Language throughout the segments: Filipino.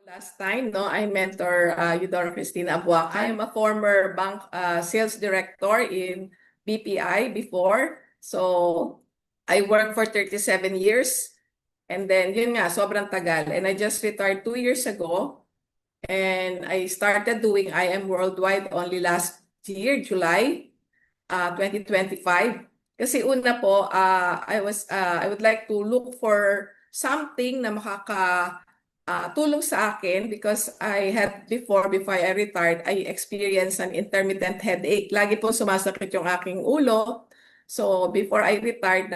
Last time, no, I mentor Eudora Cristina Abuaca. I'm a former bank sales director in BPI before. So I worked for 37 years. And then yun nga, sobrang tagal. And I just retired 2 years ago. And I started doing IM Worldwide only last year, July 2025. Kasi una po, I would like to look for something na tulong sa akin because I had before I retired, I experienced an intermittent headache. Lagi po sumasakit yung aking ulo. So before I retired,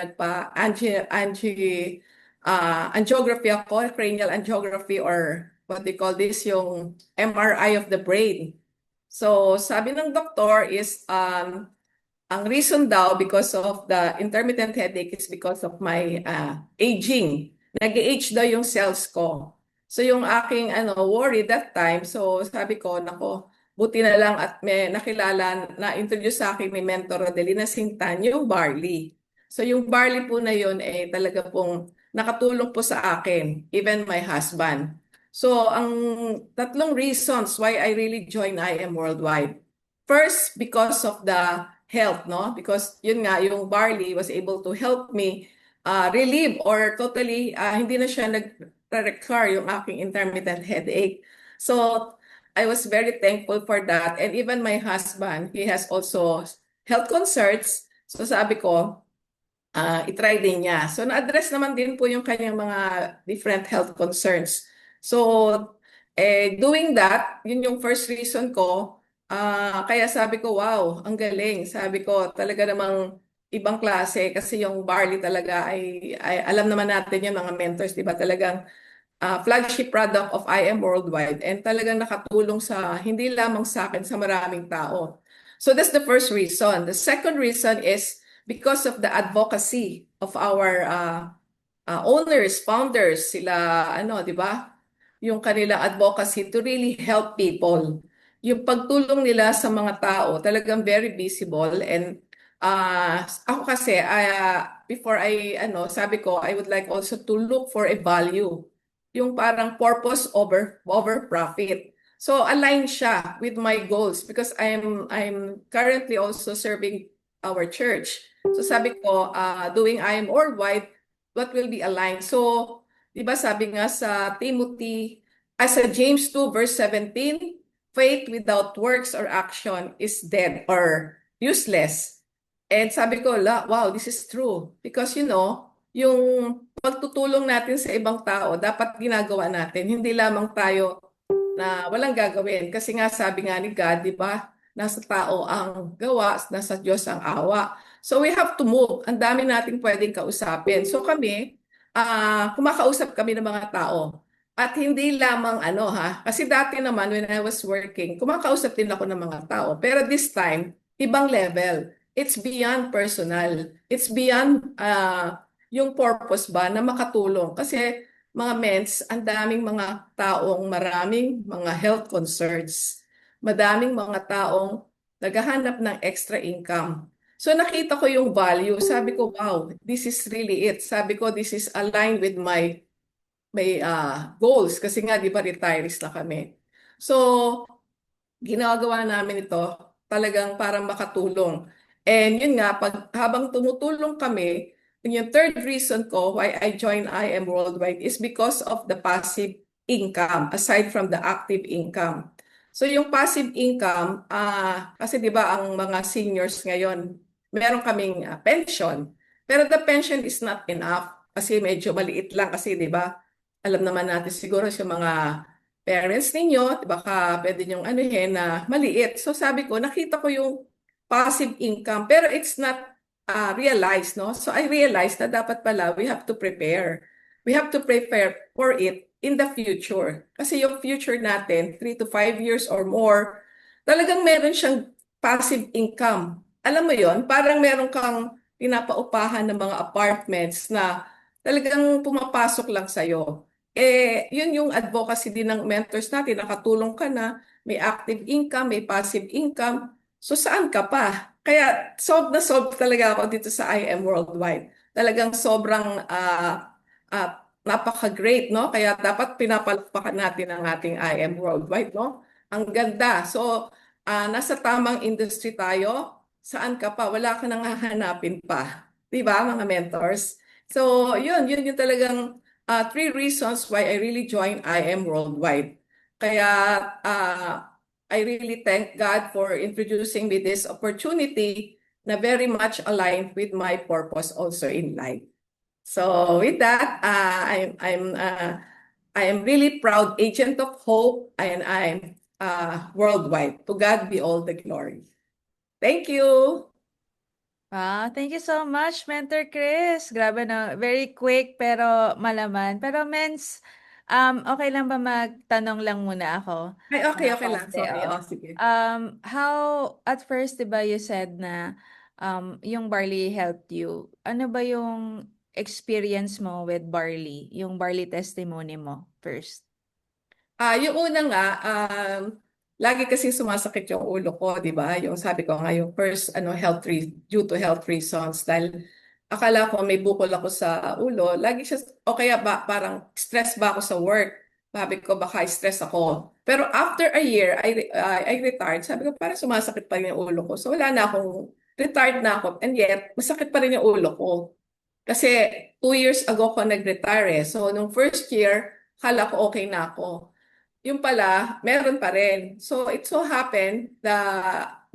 angiography ako, cranial angiography or what they call this, yung MRI of the brain. So sabi ng doktor is ang reason daw because of the intermittent headache is because of my aging. Nag-age daw yung cells ko. So yung aking worry that time, so sabi ko, nako, buti na lang at may nakilala, na-introduce sa akin ni Mentor Rodelina Sintan, yung barley. So yung barley po na yun, talaga pong nakatulong po sa akin, even my husband. So ang tatlong reasons why I really joined IM Worldwide. First, because of the health, no? Because yun nga, yung barley was able to help me relieve or totally hindi na siya nag-recur yung aking intermittent headache. So I was very thankful for that. And even my husband, he has also health concerns. So sabi ko, itry din niya. So na-address naman din po yung kanyang mga different health concerns. So doing that, yun yung first reason ko. Kaya sabi ko, wow, ang galing. Sabi ko, talaga namang ibang klase kasi yung barley talaga ay alam naman natin yung mga mentors, di ba? Talagang flagship product of IM Worldwide and talagang nakatulong sa hindi lamang sa akin, sa maraming tao. So that's the first reason. The second reason is because of the advocacy of our owners, founders, sila di ba? Yung kanilang advocacy to really help people. Yung pagtulong nila sa mga tao, talagang very visible and ako kasi before sabi ko I would like also to look for a value. Yung parang purpose over profit. So align siya with my goals because I'm currently also serving our church. So sabi ko, doing IM Worldwide, what will be aligned? So, di ba sabi nga sa Timothy, as sa James 2 verse 17, faith without works or action is dead or useless. And sabi ko, wow, this is true. Because yung pagtutulong natin sa ibang tao, dapat ginagawa natin. Hindi lamang tayo na walang gagawin. Kasi nga sabi nga ni God, di ba? Nasa tao ang gawa, nasa Diyos ang awa. So we have to move. Ang dami nating pwedeng kausapin. So kami, kumakausap kami ng mga tao. At hindi lamang kasi dati naman when I was working, kumakausap din ako ng mga tao. Pero this time, ibang level. It's beyond personal. It's beyond yung purpose ba na makatulong. Kasi mga mens, ang daming mga taong maraming mga health concerns. Madaming mga taong naghahanap ng extra income. So nakita ko yung value. Sabi ko, wow, this is really it. Sabi ko, this is aligned with my goals. Kasi nga, di ba, retirees na kami. So, ginagawa namin ito talagang parang makatulong. And yun nga, habang tumutulong kami, yung third reason ko why I joined IM Worldwide is because of the passive income aside from the active income. So yung passive income, kasi di ba ang mga seniors ngayon, meron kaming pension. Pero the pension is not enough kasi medyo maliit lang kasi di ba, alam naman natin siguro sa mga parents ninyo, baka pwede nyong anuhin na maliit. So sabi ko, nakita ko yung passive income, pero it's not realized, no? So I realized na dapat pala we have to prepare. We have to prepare for it in the future. Kasi yung future natin, 3 to 5 years or more, talagang meron siyang passive income. Alam mo yon, parang meron kang pinapaupahan ng mga apartments na talagang pumapasok lang sa'yo. Yun yung advocacy din ng mentors natin, nakatulong ka na, may active income, may passive income. So saan ka pa? Kaya solve talaga ako dito sa IM Worldwide. Talagang sobrang napaka-great, no? Kaya dapat pinapalakpakan natin ang ating IM Worldwide, no? Ang ganda. So, nasa tamang industry tayo. Saan ka pa? Wala ka nang hahanapin pa. Di ba, mga mentors? So, yun yung talagang three reasons why I really joined IM Worldwide. Kaya, I really thank God for introducing me this opportunity na very much aligned with my purpose also in life. So with that, I am really proud agent of hope, and I'm worldwide. To God be all the glory. Thank you. Thank you so much, Mentor Chris. Grabe na, very quick pero malaman. Pero Mens, okay lang ba magtanong lang muna ako Ay, okay, na okay lang. konti? Sorry. Oo. Oh, sige. How, at first, di ba you said na yung barley helped you. Ano ba yung experience mo with barley? Yung barley testimony mo first? Yung una nga, lagi kasi sumasakit yung ulo ko, di ba? Yung sabi ko nga, yung first, due to health reasons, dahil akala ko may bukol ako sa ulo, lagi siya, o kaya ba, parang stress ba ako sa work? Sabi ko, baka stress ako. Pero after a year, I retired. Sabi ko, parang sumasakit pa rin yung ulo ko. So wala na akong, retired na ako, and yet, masakit pa rin yung ulo ko. Kasi 2 years ago ko nag-retire eh. So, nung first year, kala ko okay na ako. Yung pala, meron pa rin. So it so happened the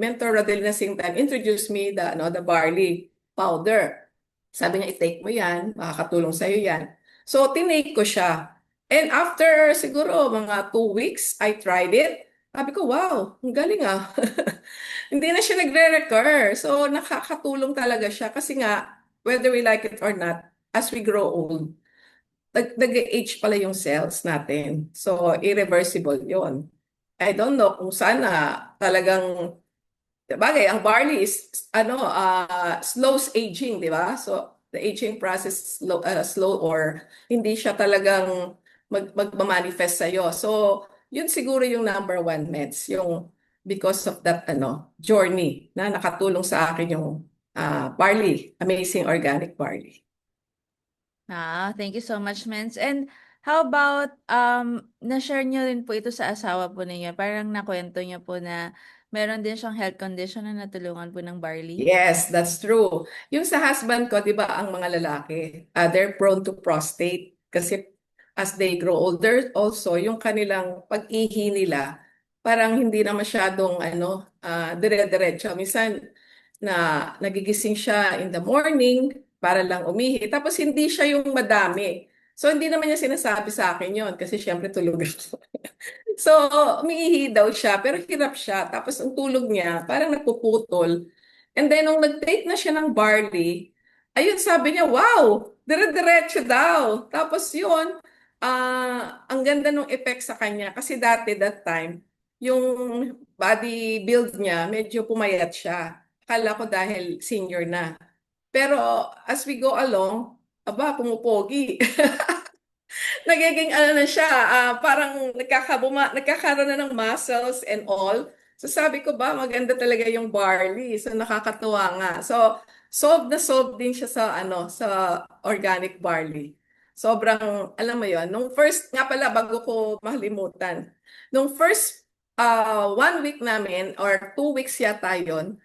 mentor Rodelina Singtan introduced me the barley powder. Sabi niya, i-take mo yan, makakatulong sa'yo yan. So tinake ko siya. And after siguro mga 2 weeks, I tried it. Sabi ko, wow, ang galing ah. Hindi na siya nagre-recur. So nakakatulong talaga siya kasi nga, whether we like it or not, as we grow old, nag-age pala yung cells natin. So, irreversible yon. I don't know kung sana talagang, bagay, ang barley is, slows aging, di ba? So, the aging process slow or hindi siya talagang magmamanifest sa'yo. So, yun siguro yung number one meds, yung because of that, journey na nakatulong sa akin yung barley, amazing organic barley. Thank you so much, Mens. And how about, na-share niyo rin po ito sa asawa po ninyo? Parang nakwento niyo po na meron din siyang health condition na natulungan po ng barley? Yes, that's true. Yung sa husband ko, di ba, ang mga lalaki, they're prone to prostate kasi as they grow older, also, yung kanilang pag-ihi nila, parang hindi na masyadong dire-diretso. Minsan, nagigising siya in the morning para lang umihi, tapos hindi siya yung madami. So, hindi naman niya sinasabi sa akin yon kasi syempre tulog ako. So, umiihi daw siya, pero hirap siya. Tapos ang tulog niya, parang nagpuputol. And then, nung nag-take na siya ng barley, ayun, sabi niya, wow, dire-diretso daw. Tapos yun, ang ganda ng effect sa kanya. Kasi dati, that time, yung body build niya, medyo pumayat siya. Akala ko dahil senior na. Pero as we go along, aba, pumupogi. Nagiging na siya, parang nagkakaroon na ng muscles and all. So sabi ko ba, maganda talaga yung barley. So nakakatuwa nga. So solved din siya sa organic barley. Sobrang, alam mo yon. Nung first, nga pala, bago ko mahalimutan, nung first 1 week namin, or 2 weeks yata yun,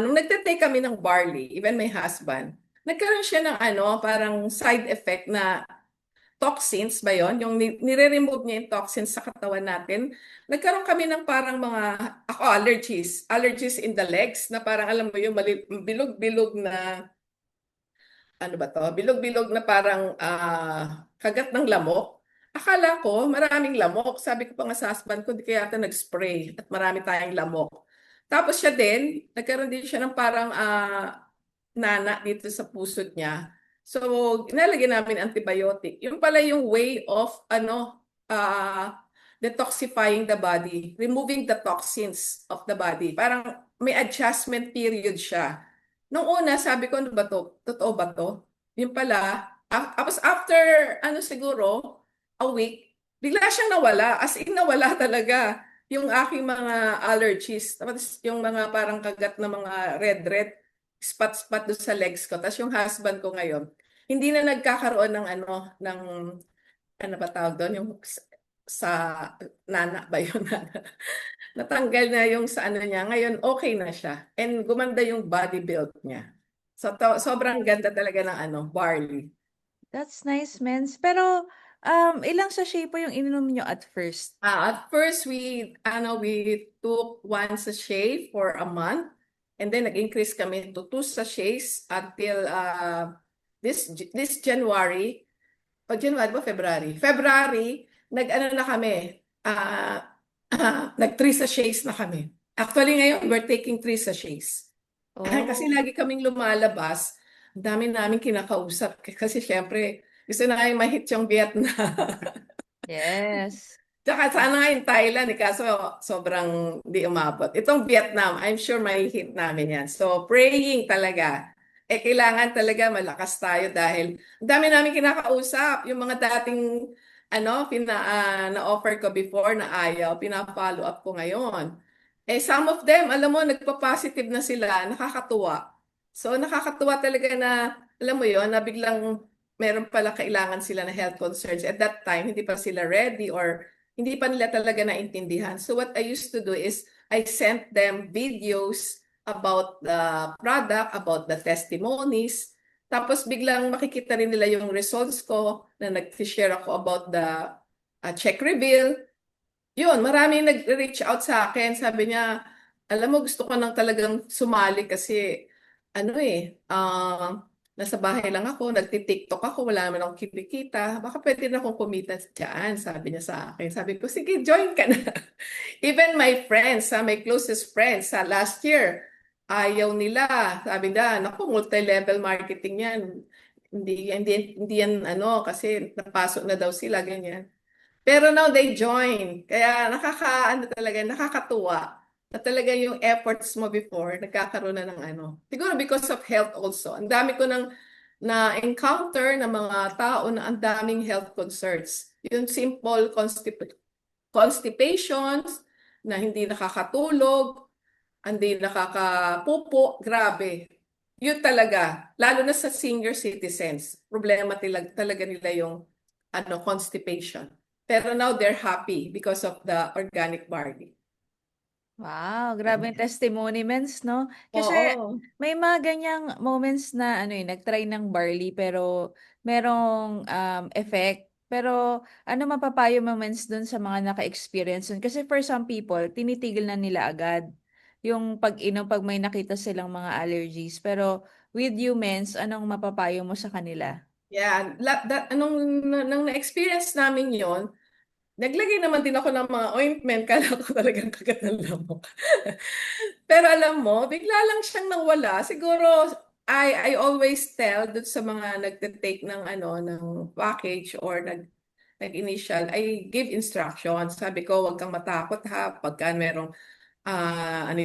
nung nagtitake kami ng barley, even my husband, nagkaroon siya ng parang side effect na toxins ba yon? Yung nire-remove niya yung toxins sa katawan natin. Nagkaroon kami ng parang allergies. Allergies in the legs na parang alam mo yung bilog-bilog na, ano ba to? Bilog-bilog na parang kagat ng lamok. Akala ko maraming lamok. Sabi ko pa nga sa husband ko, di kaya ata nag-spray at marami tayong lamok. Tapos siya din, nagkaroon din siya ng parang nana dito sa pusod niya. So, inalagyan namin antibiotic. Yung pala yung way of detoxifying the body, removing the toxins of the body. Parang may adjustment period siya. Nung una, sabi ko, ano ba to? Totoo ba to? Yung pala, tapos after, siguro, a week, bigla siyang nawala. As in, nawala talaga yung aking mga allergies. Tapos yung mga parang kagat na mga red-red spot-spot doon sa legs ko. Tapos yung husband ko ngayon, hindi na nagkakaroon ng ano ba tawag doon, yung sa nana ba yun? Natanggal na yung sa ano niya. Ngayon, okay na siya. And gumanda yung body build niya. So, sobrang ganda talaga ng barley. That's nice, Mens. Pero, ilang sachet po yung ininom nyo at first? At first, we took one sachet for a month. And then, nag-increase kami to two sachets until this January. O January ba? February. February, nag-ano na kami. Nag-three sachets na kami. Actually, ngayon, we're taking three sachets. Kasi Oh, lagi kaming lumalabas. Ang dami namin kinakausap. Kasi syempre, gusto na kayo ma-hit yung Vietnam. yes. Tsaka sana nga yung Thailand, kaso sobrang di umabot. Itong Vietnam, I'm sure may hit namin yan. So, praying talaga. Kailangan talaga malakas tayo dahil ang dami namin kinakausap. Yung mga dating, na-offer ko before na ayaw, pina-follow up ko ngayon. Some of them, alam mo, nagpa-positive na sila, nakakatuwa. So, nakakatuwa talaga na, alam mo yon na biglang meron pala kailangan sila na health concerns. At that time, hindi pa sila ready or hindi pa nila talaga naintindihan. So what I used to do is I sent them videos about the product, about the testimonies. Tapos biglang makikita rin nila yung results ko na nag-share ako about the check reveal. Yun, marami nag-reach out sa akin. Sabi niya, alam mo, gusto ko nang talagang sumali kasi, nasa bahay lang ako, nagti-TikTok ako, wala naman akong kinikita. Baka pwede na akong kumita dyan, sabi niya sa akin. Sabi ko, sige, join ka na. Even my friends, my closest friends, sa last year, ayaw nila. Sabi na, naku, multi-level marketing yan. Hindi yan, kasi napasok na daw sila, ganyan. Pero now they join. Kaya talaga, nakakatuwa na talaga yung efforts mo before, nagkakaroon na ng Siguro because of health also. Ang dami ko nang na-encounter ng mga tao na ang daming health concerns. Yung simple constipations, na hindi nakakatulog, hindi nakakapupo, grabe. Yun talaga, lalo na sa senior citizens, problema talaga nila yung constipation. Pero now they're happy because of the organic barley. Wow, grabe yung testimony, Mens, no? Kasi Oo. may mga ganyang moments na nag-try ng barley pero merong effect. Pero ano mapapayo mo, Mens, dun sa mga naka-experience dun? Kasi for some people, tinitigil na nila agad yung pag-inom pag may nakita silang mga allergies. Pero with you, Mens, anong mapapayo mo sa kanila? Yeah, nang na-experience namin yon, naglagay naman din ako ng mga ointment, kala ko talagang kagat ng lamok. Pero alam mo, bigla lang siyang nawala. Siguro, I always tell dun sa mga nagte-take ng ng package or nag-initial, I give instructions. Sabi ko, huwag kang matakot ha, pagka merong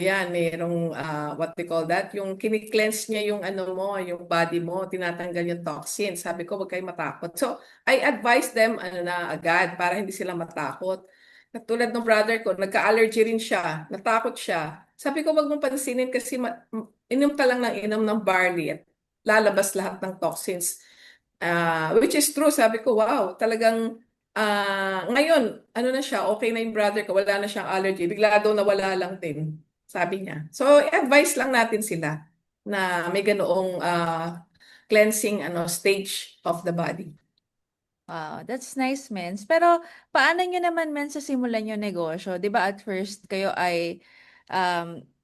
yan, mayroong what we call that, yung kini-cleanse niya yung mo, yung body mo, tinatanggal yung toxin. Sabi ko, wag kayong matakot. So, I advise them na agad para hindi sila matakot. Katulad ng brother ko, nagka-allergy rin siya, natakot siya. Sabi ko, wag mong pansinin kasi inom ka lang ng inom ng barley at lalabas lahat ng toxins. Which is true, sabi ko, wow, talagang ngayon, na siya, okay na yung brother ko, wala na siyang allergy, bigla daw nawala lang din, sabi niya. So, advice lang natin sila na may ganoong cleansing stage of the body. Wow, that's nice, Mens. Pero paano nyo naman, Mens, sa simulan yung negosyo? 'Di ba at first kayo ay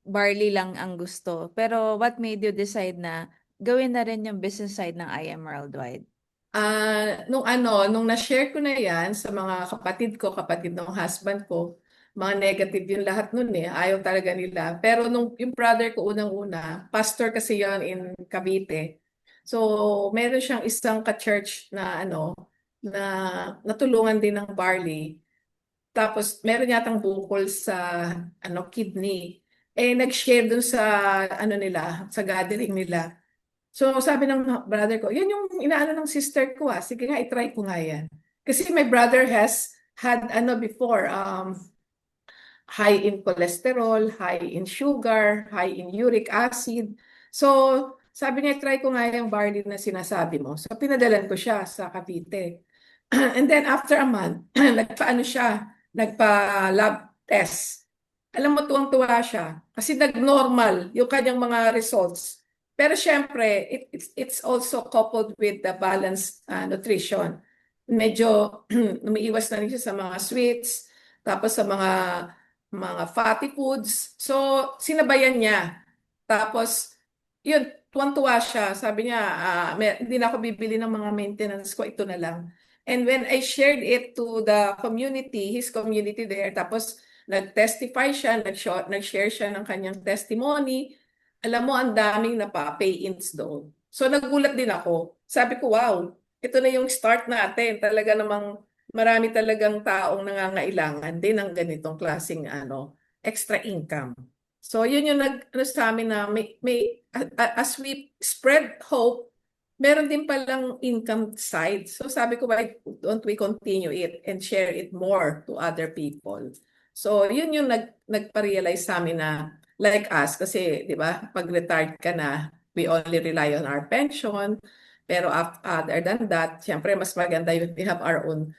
barley lang ang gusto. Pero what made you decide na gawin na rin yung business side ng I Am Worldwide? Nung na-share ko na yan sa mga kapatid ko, kapatid ng husband ko, mga negative yung lahat nun ayaw talaga nila. Pero yung brother ko unang-una, pastor kasi yon in Cavite. So, meron siyang isang ka-church na na natulungan din ng barley. Tapos, meron yatang bukol sa kidney. Nag-share dun sa nila, sa gathering nila. So sabi ng brother ko, yan yung inaano ng sister ko Sige nga, itry ko nga yan. Kasi my brother has had before, high in cholesterol, high in sugar, high in uric acid. So sabi niya, try ko nga yung barley na sinasabi mo. So, pinadalan ko siya sa Cavite. And then, after a month, nagpa-ano siya, nagpa-lab test. Alam mo, tuwang-tuwa siya. Kasi nag-normal yung kanyang mga results. Pero syempre, it's also coupled with the balanced nutrition. Medyo umiiwas na rin siya sa mga sweets, tapos sa mga fatty foods. So, sinabayan niya. Tapos, yun, tuwang-tuwa siya. Sabi niya, hindi na ako bibili ng mga maintenance ko, ito na lang. And when I shared it to the community, his community there, tapos nag-testify siya, nag-share siya ng kanyang testimony, alam mo, ang daming napa-pay-ins doon. So, nagulat din ako. Sabi ko, wow, ito na yung start natin. Talaga namang marami talagang taong nangangailangan din ng ganitong klaseng extra income. So, yun yung ano sa amin na as we spread hope, meron din palang income side. So, sabi ko, why don't we continue it and share it more to other people? So, yun yung nagpa-realize sa amin na like us, kasi, di ba, pag retired ka na, we only rely on our pension. Pero other than that, syempre, mas maganda yun, we have our own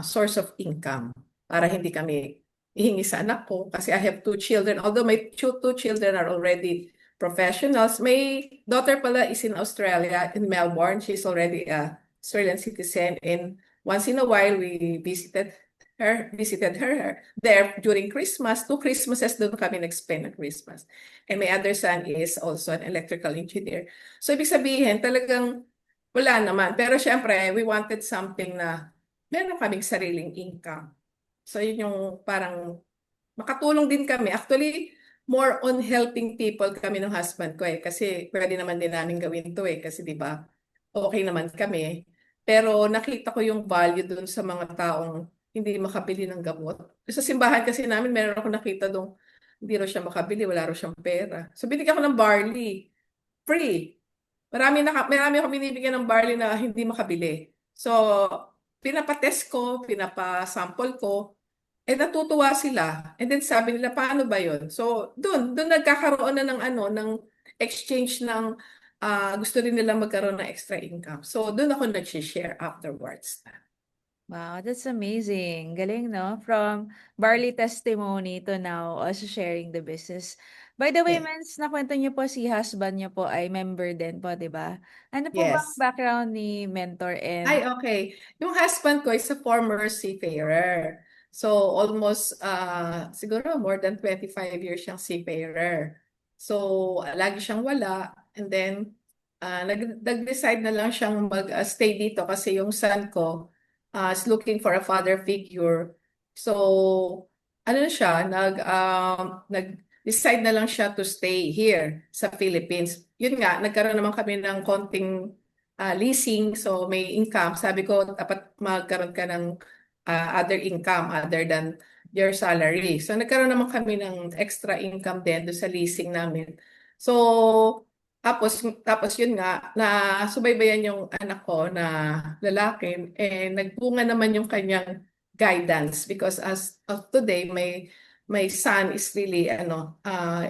source of income para hindi kami ihingi sa anak ko kasi I have two children. Although my two children are already professionals, my daughter pala is in Australia, in Melbourne. She's already a Australian citizen. And once in a while, we visited her there during Christmas. 2 Christmases doon kami nag-spend ng Christmas. And my other son is also an electrical engineer. So, ibig sabihin, talagang wala naman. Pero syempre, we wanted something na meron kaming sariling income. So, yun yung parang makatulong din kami. Actually, more on helping people kami ng husband ko eh. Kasi pwede naman din namin gawin to eh. Kasi di ba okay naman kami. Pero nakita ko yung value dun sa mga taong hindi makabili ng gamot. Sa simbahan kasi namin, meron ako nakita dong hindi raw siya makabili, wala raw siyang pera. So, binigyan ko ng barley. Free. Marami ako binibigyan ng barley na hindi makabili. So, pinapatest ko, pinapasample ko, natutuwa sila. And then sabi nila, paano ba yun? So, doon nagkakaroon na ng ng exchange ng gusto rin nila magkaroon ng extra income. So, doon ako nag-share afterwards. Wow, that's amazing. Galing, no? From barley testimony to now also sharing the business. By the way, Yeah. Mens, nakwento niyo po si husband niyo po ay member din po, di ba? Ano po bang Yes. background ni Mentor Ay, and okay. Yung husband ko is a former seafarer. So, almost, siguro more than 25 years siyang seafarer. So, lagi siyang wala. And then, nag-decide na lang siyang mag-stay dito kasi yung son ko is looking for a father figure. So, ano na siya, nag-decide na lang siya to stay here sa Philippines. Yun nga, nagkaroon naman kami ng konting leasing, so may income. Sabi ko, dapat magkaroon ka ng other income other than your salary. So nagkaroon naman kami ng extra income din doon sa leasing namin. So, tapos yun nga, na subaybayan yung anak ko na lalaki, nagbunga naman yung kanyang guidance because as of today, my son is really,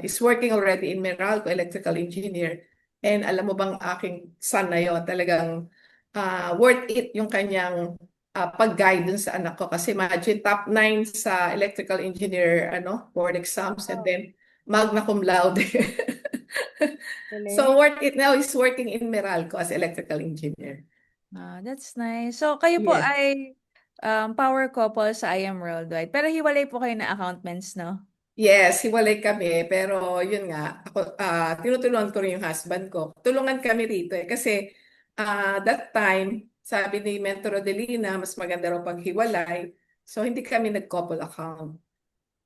is working already in Meralco, electrical engineer. And alam mo bang aking son na yun, talagang worth it yung kanyang pag-guide dun sa anak ko. Kasi imagine, top 9 sa electrical engineer board exams and then magna cum laude. galing? So worth it now is working in Meralco as electrical engineer. Ah, that's nice. So, kayo po Yes. ay power couple sa I Am Worldwide. Pero hiwalay po kayo na accountments, no? Yes, hiwalay kami. Pero yun nga, ako, tinutulungan ko rin yung husband ko. Tulungan kami rito eh. Kasi that time, sabi ni Mentor Rodelina, mas maganda raw paghiwalay. So hindi kami nag-couple account.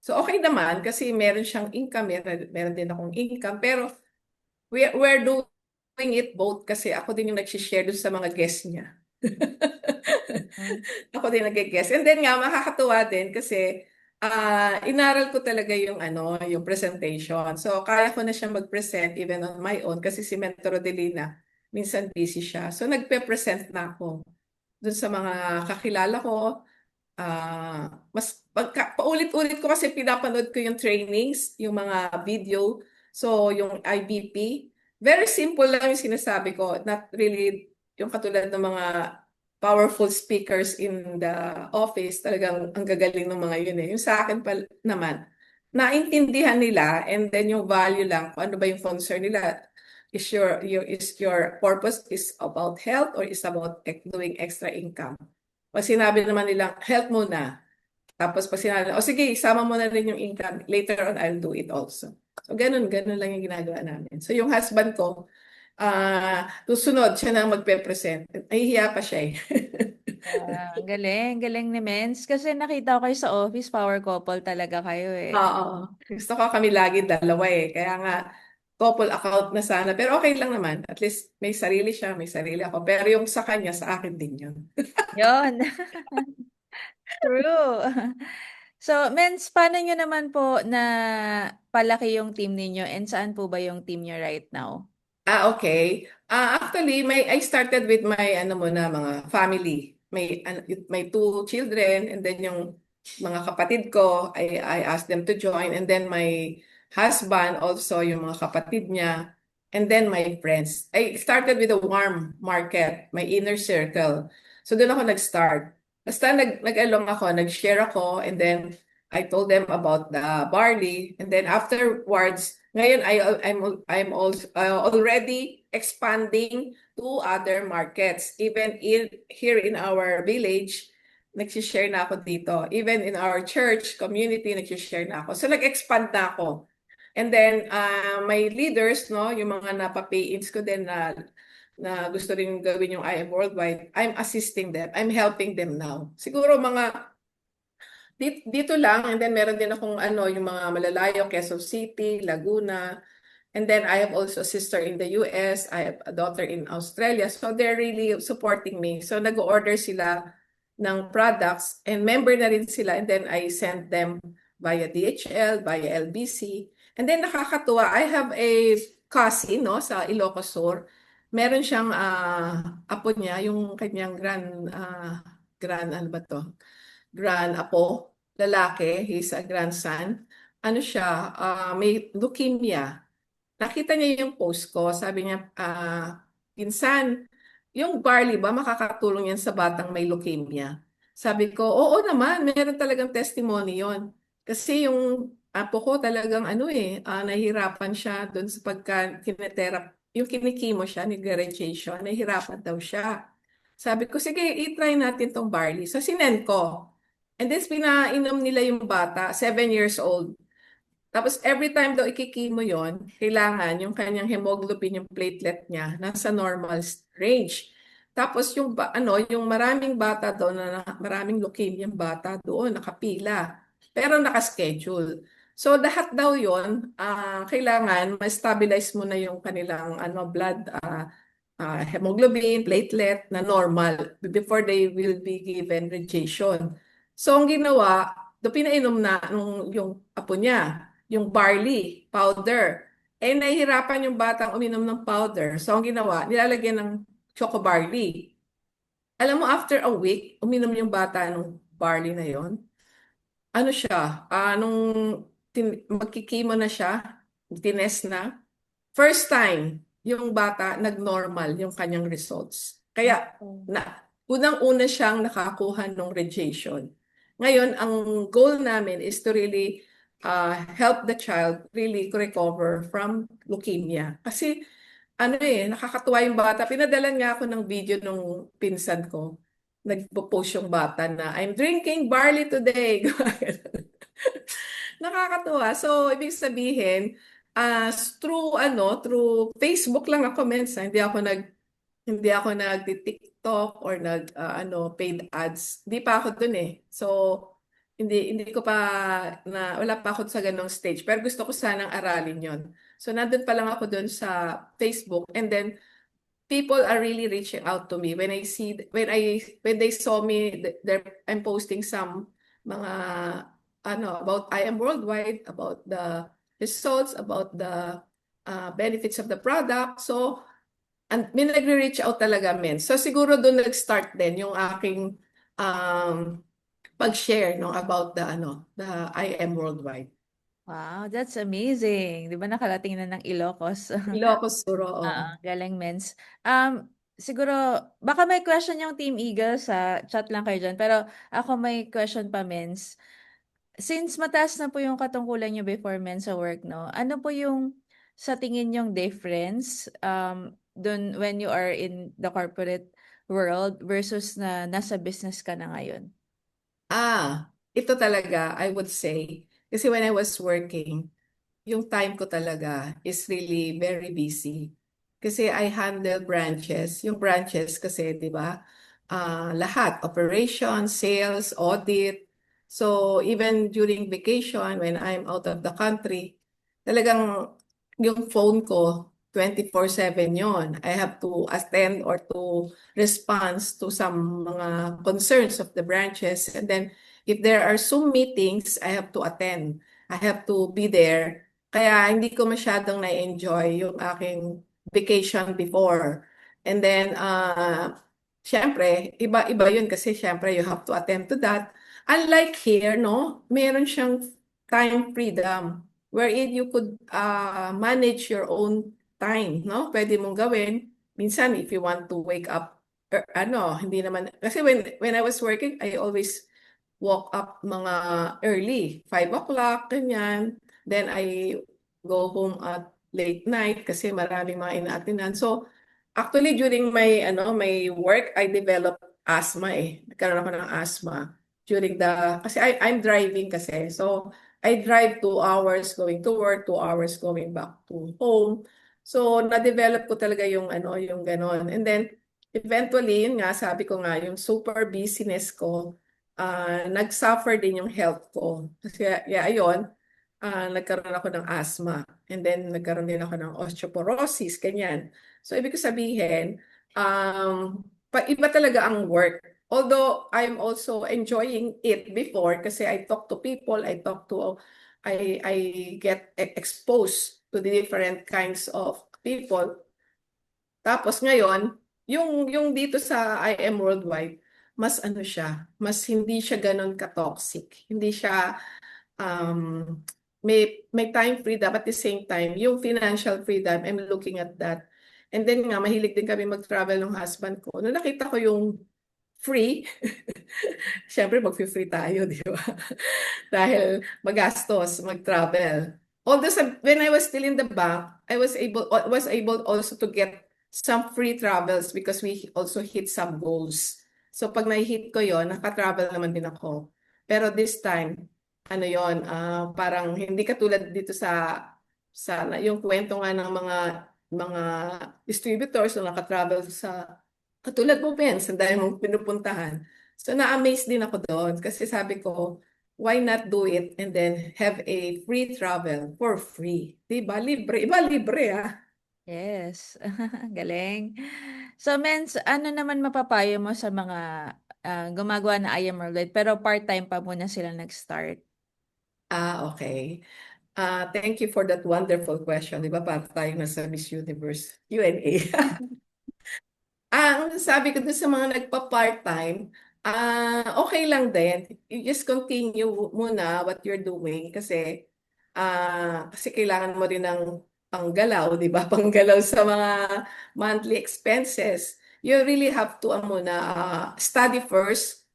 So okay naman kasi meron siyang income, meron din akong income. Pero we're doing it both kasi ako din yung nag-share dun sa mga guests niya. Mm. Ako din nag-guess. And then nga, makakatuwa din kasi inaral ko talaga yung yung presentation. So, kaya ko na siya mag-present even on my own kasi si Mentor Rodelina, minsan busy siya. So, nagpe-present na ako dun sa mga kakilala ko. Mas paulit-ulit ko kasi pinapanood ko yung trainings, yung mga video. So, yung IBP. Very simple lang yung sinasabi ko, not really yung katulad ng mga powerful speakers in the office, talagang ang gagaling ng mga yun eh. Yung sa akin pa naman, naintindihan nila and then yung value lang, kung ano ba yung concern nila. Is your purpose is about health or is about doing extra income? Pag sinabi naman nila, health muna. Tapos pag sinabi, o sige, isama mo na rin yung income. Later on, I'll do it also. So, ganun lang yung ginagawa namin. So, yung husband ko, susunod siya na magpe-present. Nahihiya pa siya eh. Ang galing, galing ni Mens. Kasi nakita ko kayo sa office, power couple talaga kayo eh. Oo. Gusto ko kami lagi dalawa eh. Kaya nga, couple account na sana. Pero okay lang naman. At least may sarili siya, may sarili ako. Pero yung sa kanya, sa akin din yun. Yun. True. So, Mens, paano nyo naman po na palaki yung team ninyo and saan po ba yung team nyo right now? Okay. Actually, I started with my ano muna, mga family. May two children and then yung mga kapatid ko, I asked them to join and then my husband also, yung mga kapatid niya, and then my friends. I started with a warm market, my inner circle. So doon ako nag-start. Basta nag-along ako, nag-share ako, and then I told them about the barley, and then afterwards, ngayon, I'm also already expanding to other markets. Even here in our village, nagsishare na ako dito. Even in our church community, nagsishare na ako. So nag-expand na ako. And then my leaders, no, yung mga napa-pay-ins ko din na gusto rin gawin yung I Am Worldwide, I'm assisting them. I'm helping them now. Siguro mga dito lang, and then meron din akong yung mga malalayo, Quezon City, Laguna, and then I have also a sister in the US, I have a daughter in Australia, so they're really supporting me. So nag-order sila ng products, and member na rin sila, and then I send them via DHL, via LBC. And then nakakatuwa, I have a cousin, no, sa Ilocos Sur. Meron siyang apo niya, yung kanyang ano ba to? Grand apo, lalaki, he's a grandson. Ano siya, may leukemia. Nakita niya yung post ko, sabi niya, Pinsan, yung barley ba makakatulong yan sa batang may leukemia? Sabi ko, oo naman, meron talagang testimony yon. Kasi yung apo ko talagang nahihirapan siya doon sa pagka yung kinikimo siya, nag-radiation, nahihirapan daw siya. Sabi ko, sige, i-try natin tong barley. So, sinend ko. And then, pinainom nila yung bata, 7 years old. Tapos every time daw ikikimo yon, kailangan yung kanyang hemoglobin, yung platelet niya, nasa normal range. Tapos yung maraming bata doon maraming leukemia yung bata doon, nakapila. Pero nakaschedule. So lahat daw yon, kailangan ma-stabilize mo na yung kanilang blood hemoglobin, platelet na normal before they will be given radiation. So ang ginawa, pinainom na yung apo niya yung barley powder. Eh, nahihirapan yung batang uminom ng powder. So, ang ginawa, nilalagyan ng choco barley. Alam mo, after a week, uminom yung bata ng barley na yon. Ano siya, nung magkikimo na siya, tines na, first time, yung bata nag-normal yung kanyang results. Kaya, unang-una siyang nakakuha ng radiation. Ngayon, ang goal namin is to really help the child really to recover from leukemia. Kasi, nakakatuwa yung bata. Pinadalan nga ako ng video nung pinsan ko. Nagpo-post yung bata na, I'm drinking barley today. Nakakatuwa. So, ibig sabihin, through Facebook lang ako minsan. Hindi ako nag-TikTok or paid ads. Hindi pa ako dun eh. So, hindi ko pa wala pa ako sa ganong stage. Pero gusto ko sanang aralin yon. So, nandun pa lang ako dun sa Facebook. And then, people are really reaching out to me when they saw me, I'm posting some mga about I Am Worldwide, about the results, about the benefits of the product. So, may nagre-reach out talaga, men. So, siguro doon nag-start din yung aking pag-share no, about the I Am Worldwide. Wow, that's amazing. 'Di ba nakarating na ng Ilocos? Ilocos Sur, oo. Oo, galing Mens. Siguro baka may question yung Team Eagle sa chat lang kayo diyan, pero ako may question pa Mens. Since mataas na po yung katungkulan niyo before men sa work 'no, ano po yung sa tingin niyong difference, dun when you are in the corporate world versus na nasa business ka na ngayon? Ito talaga, I would say, kasi when I was working, yung time ko talaga is really very busy. Kasi I handle branches. Yung branches kasi, di ba, lahat, operations, sales, audit. So even during vacation, when I'm out of the country, talagang yung phone ko, 24/7 yon. I have to attend or to respond to some mga concerns of the branches. And then if there are Zoom meetings, I have to attend. I have to be there. Kaya hindi ko masyadong na-enjoy yung aking vacation before. And then, syempre, iba-iba yun kasi syempre you have to attend to that. Unlike here, no, meron siyang time freedom wherein you could manage your own time, no? Pwede mong gawin. Minsan, if you want to wake up, hindi naman, kasi when I was working, I always woke up mga early, 5 o'clock, ganyan. Then I go home at late night kasi maraming mga inaatinan. So, actually during my work, I developed asthma eh. Nagkaroon ako ng asthma during kasi I'm driving kasi. So, I drive 2 hours going to work, 2 hours going back to home. So, na-develop ko talaga yung ganon. And then, eventually, yun nga, sabi ko nga, yung super busyness ko, nag-suffer din yung health ko. Kasi, yeah, ayun, nagkaroon ako ng asthma. And then, nagkaroon din ako ng osteoporosis, ganyan. So, ibig ko sabihin, iba talaga ang work. Although, I'm also enjoying it before kasi I talk to people, I get exposed to the different kinds of people. Tapos ngayon, yung dito sa IM Worldwide, mas ano siya, mas hindi siya ganun ka-toxic. Hindi siya may time freedom at the same time, yung financial freedom, I'm looking at that. And then nga, mahilig din kami mag-travel ng husband ko. Nung nakita ko yung free, syempre mag-free tayo, di ba? Dahil magastos, mag-travel. Although when I was still in the bank, I was able also to get some free travels because we also hit some goals. So pag na-hit ko yon, naka-travel naman din ako. Pero this time, ano yon, parang hindi katulad dito sa yung kwento nga ng mga distributors na naka-travel sa katulad mo, Ben, sa dahil mong pinupuntahan. So na-amaze din ako doon kasi sabi ko, why not do it and then have a free travel for free? Diba? Libre. Iba libre ah. Yes, galing. So Mens, ano naman mapapayo mo sa mga gumagawa na I Am Worldwide pero part-time pa muna sila nag-start? Okay. Thank you for that wonderful question. Diba para tayo nasa Miss Universe Q&A? Ang sabi ko dun sa mga nagpa-part-time, okay lang din. You just continue muna what you're doing kasi kailangan mo rin ng panggalaw, di ba? Panggalaw sa mga monthly expenses. You really have to muna study first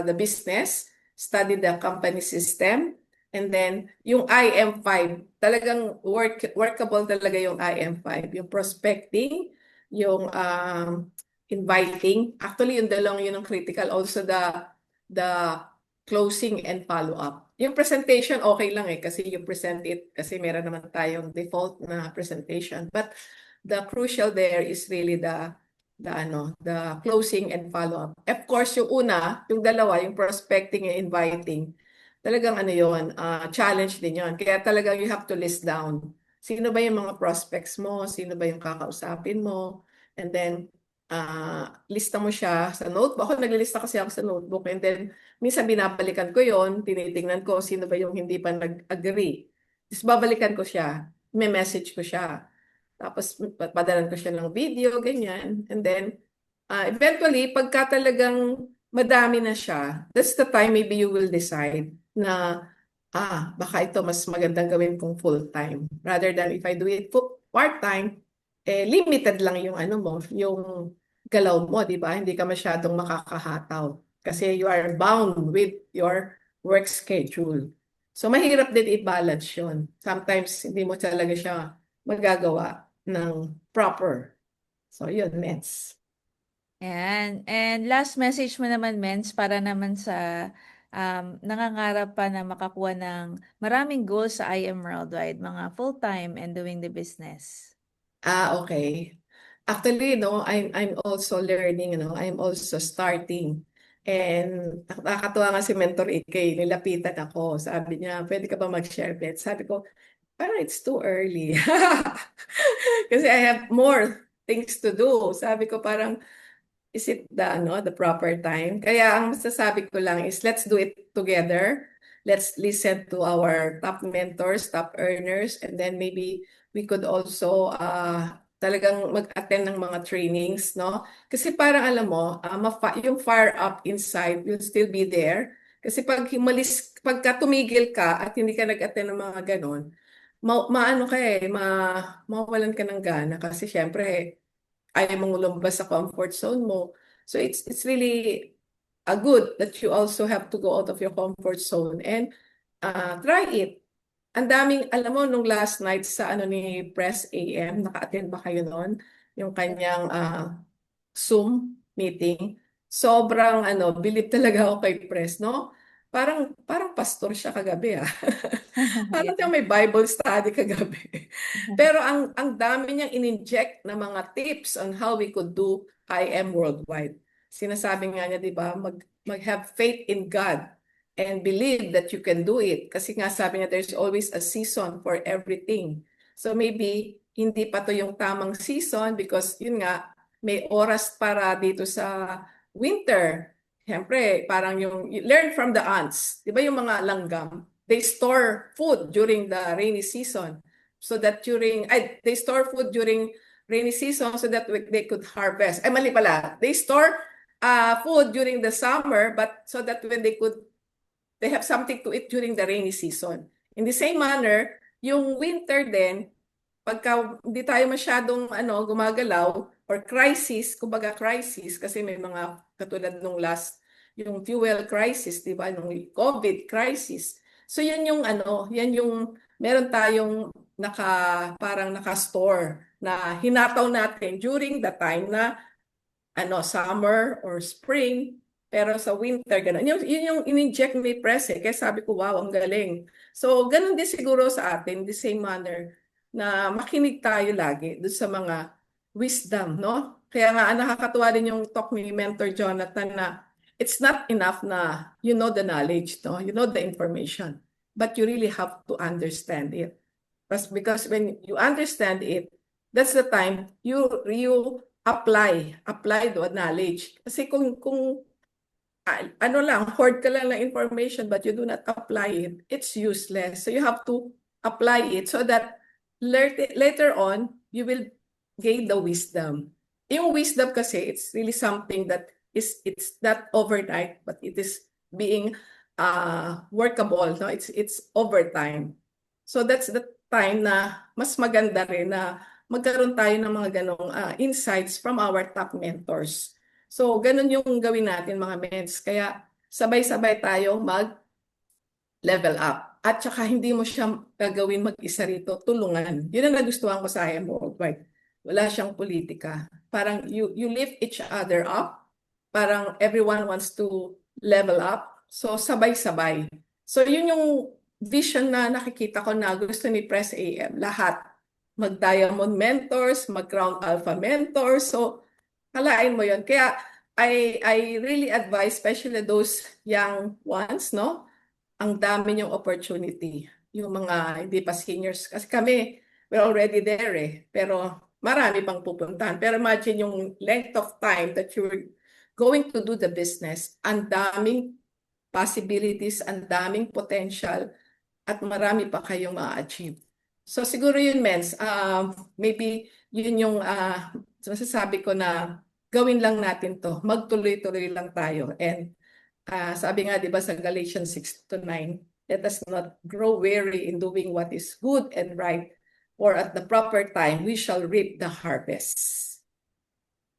the business, study the company system, and then yung IM5, talagang workable talaga yung IM5, yung prospecting, yung inviting. Actually, yung dalawang yun ang critical. Also the closing and follow-up. Yung presentation, okay lang eh, kasi you present it, kasi meron naman tayong default na presentation. But the crucial there is really the closing and follow-up. Of course, yung una, yung dalawa, yung prospecting and inviting, talagang ano yun, challenge din yun. Kaya talagang you have to list down. Sino ba yung mga prospects mo? Sino ba yung kakausapin mo? And then, lista mo siya sa notebook. Ako naglilista kasi ako sa notebook. And then, minsan binabalikan ko yon, tinitingnan ko sino ba yung hindi pa nag-agree. Tapos babalikan ko siya, may message ko siya. Tapos padalan ko siya ng video, ganyan. And then, eventually, pagka talagang madami na siya, that's the time maybe you will decide na baka ito mas magandang gawin kong full-time. Rather than if I do it part-time, limited lang yung ano mo, yung galaw mo, di ba? Hindi ka masyadong makakahataw. Kasi you are bound with your work schedule. So mahirap din i-balance yun. Sometimes hindi mo talaga siya magagawa ng proper. So yun, Mets. Ayan. And last message mo naman, Mens, para naman sa nangangarap pa na makakuha ng maraming goals sa IM Worldwide, mga full-time and doing the business. Okay. Actually, no, I'm also learning, I'm also starting. And nakakatuwa nga si Mentor AK, nilapitan ako. Sabi niya, pwede ka ba mag-share bet? Sabi ko, parang it's too early. Kasi I have more things to do. Sabi ko parang, is it the proper time? Kaya ang masasabi ko lang is let's do it together. Let's listen to our top mentors, top earners, and then maybe we could also talagang mag-attend ng mga trainings, no? Kasi parang alam mo, yung fire up inside will still be there. Kasi pagka tumigil ka at hindi ka nag-attend ng mga ganon, maano ka mawawalan ka ng gana kasi syempre ayaw mong lumabas sa comfort zone mo. So it's really a good that you also have to go out of your comfort zone and try it. Ang daming, alam mo, nung last night sa ano ni Press AM, naka-attend ba kayo noon? Yung kanyang Zoom meeting. Sobrang believe talaga ako kay Press, no? Parang pastor siya kagabi. Parang Yeah. siyang may Bible study kagabi. Pero ang dami niyang in-inject na mga tips on how we could do IM worldwide. Sinasabi nga niya, di ba, mag-have faith in God and believe that you can do it. Kasi nga sabi niya, there's always a season for everything. So maybe hindi pa to yung tamang season because yun nga, may oras para dito sa winter. Siyempre, parang you learn from the ants. Di ba yung mga langgam? They store food during the rainy season so that they store food during rainy season so that they could harvest. Ay, mali pala. They store food during the summer but so that they have something to eat during the rainy season. In the same manner, yung winter din, pagka hindi tayo masyadong gumagalaw or crisis, kumbaga crisis kasi may mga katulad nung yung fuel crisis, 'di ba, nung COVID crisis. So yan yung meron tayong parang naka-store na hinataw natin during the time na summer or spring, pero sa winter, gano'n. Yun yung in-inject ni Press Kaya sabi ko, wow, ang galing. So, ganun din siguro sa atin, the same manner, na makinig tayo lagi doon sa mga wisdom, no? Kaya nga, nakakatuwa din yung talk ni Mentor Jonathan na it's not enough na you know the knowledge, no? You know the information, but you really have to understand it. Because when you understand it, that's the time you apply the knowledge. Kasi kung hoard ka lang ng information but you do not apply it, it's useless. So you have to apply it so that later on, you will gain the wisdom. Yung wisdom kasi, it's really something that it's not overnight, but it is being workable. No? It's over time. So that's the time na mas maganda rin na magkaroon tayo ng mga ganong insights from our top mentors. So, ganun yung gawin natin mga mens. Kaya sabay-sabay tayong mag-level up. At saka hindi mo siya gagawin mag-isa rito, tulungan. Yun ang nagustuhan ko sa IM Worldwide. Wala siyang politika. Parang you lift each other up. Parang everyone wants to level up. So, sabay-sabay. So, yun yung vision na nakikita ko na gusto ni Press AM. Lahat. Mag-diamond mentors, mag-crown alpha mentors. So, halain mo yun. Kaya, I really advise, especially those young ones, no? Ang dami niyong opportunity. Yung mga hindi pa seniors. Kasi kami, we're already there Pero marami pang pupuntahan. Pero imagine yung length of time that you're going to do the business. Ang daming possibilities, ang daming potential, at marami pa kayong ma-achieve. So siguro yun, Mens. Maybe yun yung masasabi ko na gawin lang natin to. Magtuloy-tuloy lang tayo. And sabi nga, di ba, sa Galatians 6 to 9, Let us not grow weary in doing what is good and right, for at the proper time we shall reap the harvest.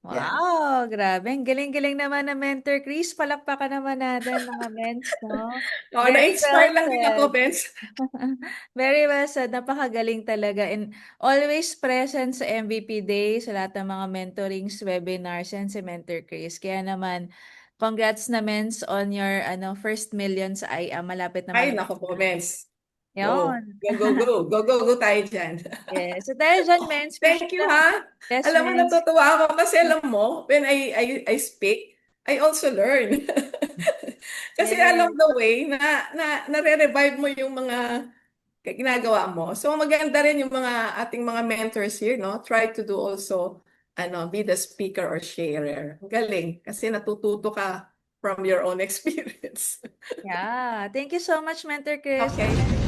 Yan. Wow, grabe. Ang galing-galing naman ng Mentor Chris. Palakpakan naman natin mga mens, no? Oh, Very well na-inspire lang din ako, said. Benz. Very well said. Napakagaling talaga. And always present sa MVP Day, sa lahat ng mga mentorings, webinars, and si Mentor Chris. Kaya naman, congrats na mens on your first million sa IAM. Malapit Ay, naman. nako po, Benz. Go. Yun. Go, go, go. Go, go, go tayo dyan. Yes. So tayo dyan, mens. Thank you, ha. Yes, Alam mo, mens. natutuwa ako kasi alam mo, when I speak, I also learn. Kasi Yes. along the way, nare-revive mo yung mga ginagawa mo. So maganda rin yung mga ating mga mentors here, no? Try to do also, be the speaker or sharer. Galing, kasi natututo ka from your own experience. Yeah. Thank you so much, Mentor Chris. Okay.